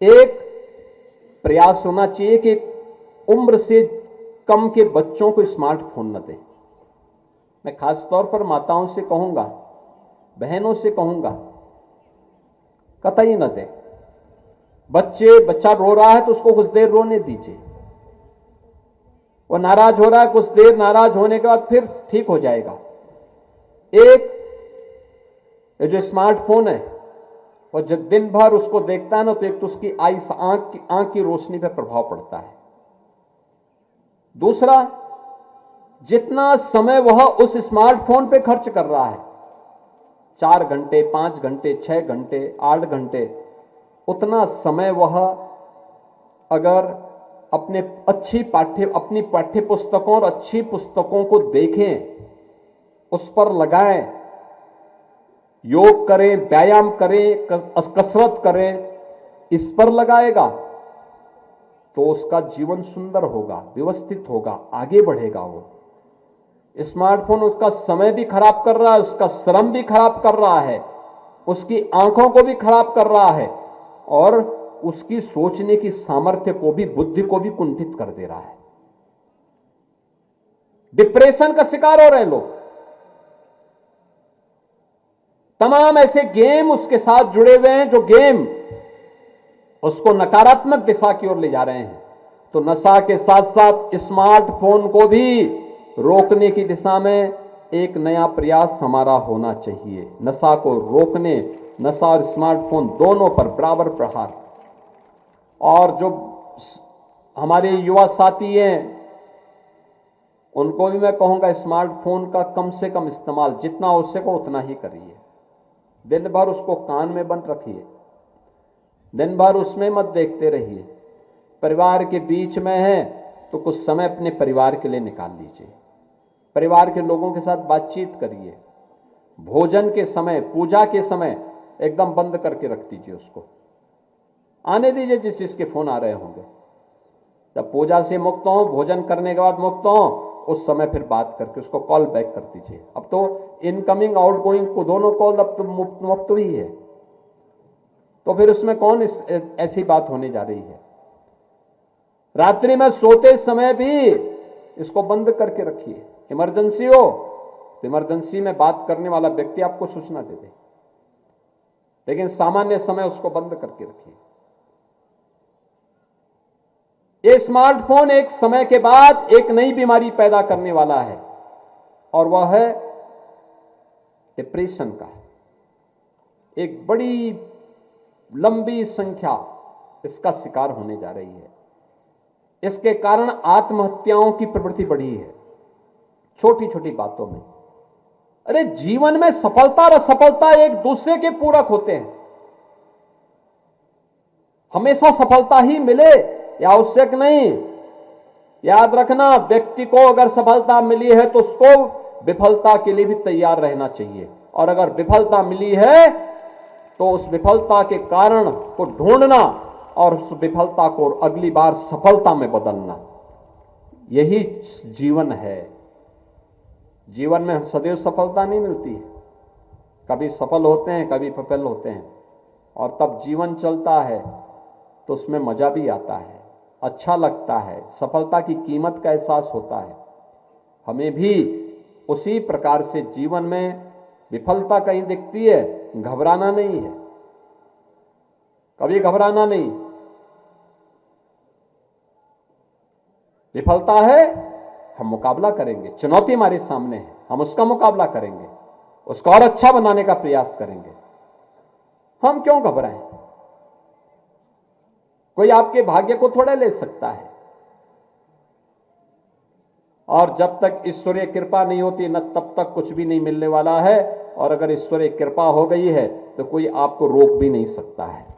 एक प्रयास होना चाहिए कि उम्र से कम के बच्चों को स्मार्टफोन न दें। मैं खास तौर पर माताओं से कहूंगा, बहनों से कहूंगा, कतई न दें। बच्चा रो रहा है तो उसको कुछ देर रोने दीजिए। वो नाराज हो रहा है, कुछ देर नाराज होने के बाद फिर ठीक हो जाएगा। एक ये जो स्मार्टफोन है, और जब दिन भर उसको देखता है ना, तो एक तो उसकी आंख की रोशनी पर प्रभाव पड़ता है। दूसरा, जितना समय वह उस स्मार्टफोन पे खर्च कर रहा है, 4 घंटे, 5 घंटे, 6 घंटे, 8 घंटे, उतना समय वह अगर अपनी पाठ्य पुस्तकों और अच्छी पुस्तकों को देखें, उस पर लगाएं, योग करें, व्यायाम करें, कसरत करें, इस पर लगाएगा तो उसका जीवन सुंदर होगा, व्यवस्थित होगा, आगे बढ़ेगा। वो स्मार्टफोन उसका समय भी खराब कर रहा है, उसका श्रम भी खराब कर रहा है, उसकी आंखों को भी खराब कर रहा है, और उसकी सोचने की सामर्थ्य को भी, बुद्धि को भी कुंठित कर दे रहा है। डिप्रेशन का शिकार हो रहे हैं लोग। तमाम ऐसे गेम उसके साथ जुड़े हुए हैं जो गेम उसको नकारात्मक दिशा की ओर ले जा रहे हैं। तो नशा के साथ साथ स्मार्टफोन को भी रोकने की दिशा में एक नया प्रयास हमारा होना चाहिए। नशा को रोकने, नशा और स्मार्टफोन दोनों पर बराबर प्रहार। और जो हमारे युवा साथी हैं, उनको भी मैं कहूंगा स्मार्टफोन का कम से कम इस्तेमाल जितना हो सके उतना ही करिए। दिन भर उसको कान में बंद रखिए, दिन भर उसमें मत देखते रहिए। परिवार के बीच में है तो कुछ समय अपने परिवार के लिए निकाल लीजिए, परिवार के लोगों के साथ बातचीत करिए। भोजन के समय, पूजा के समय एकदम बंद करके रख दीजिए, उसको आने दीजिए जिसके फोन आ रहे होंगे। जब पूजा से मुक्त हो, भोजन करने के बाद मुक्त हो, उस समय फिर बात करके उसको कॉल बैक कर दीजिए। अब तो इनकमिंग आउटगोइंग को दोनों कॉल अब तो मुफ्त ही है, तो फिर उसमें कौन ऐसी बात होने जा रही है। रात्रि में सोते समय भी इसको बंद करके रखिए। इमरजेंसी हो तो इमरजेंसी में बात करने वाला व्यक्ति आपको सूचना दे दे, लेकिन सामान्य समय उसको बंद करके रखिए। ये स्मार्टफोन एक समय के बाद एक नई बीमारी पैदा करने वाला है, और वह है डिप्रेशन का। एक बड़ी लंबी संख्या इसका शिकार होने जा रही है। इसके कारण आत्महत्याओं की प्रवृत्ति बढ़ी है, छोटी छोटी बातों में। अरे जीवन में सफलता और असफलता एक दूसरे के पूरक होते हैं। हमेशा सफलता ही मिले या आवश्यक नहीं। याद रखना, व्यक्ति को अगर सफलता मिली है तो उसको विफलता के लिए भी तैयार रहना चाहिए, और अगर विफलता मिली है तो उस विफलता के कारण को ढूंढना और उस विफलता को अगली बार सफलता में बदलना, यही जीवन है। जीवन में सदैव सफलता नहीं मिलती है, कभी सफल होते हैं, कभी विफल होते हैं, और तब जीवन चलता है तो उसमें मजा भी आता है, अच्छा लगता है, सफलता की कीमत का एहसास होता है। हमें भी उसी प्रकार से जीवन में विफलता कहीं दिखती है, घबराना नहीं है, कभी घबराना नहीं। विफलता है, हम मुकाबला करेंगे। चुनौती हमारे सामने है, हम उसका मुकाबला करेंगे, उसको और अच्छा बनाने का प्रयास करेंगे। हम क्यों घबराएं? कोई आपके भाग्य को थोड़ा ले सकता है। और जब तक ईश्वरीय कृपा नहीं होती न, तब तक कुछ भी नहीं मिलने वाला है। और अगर ईश्वरीय कृपा हो गई है तो कोई आपको रोक भी नहीं सकता है।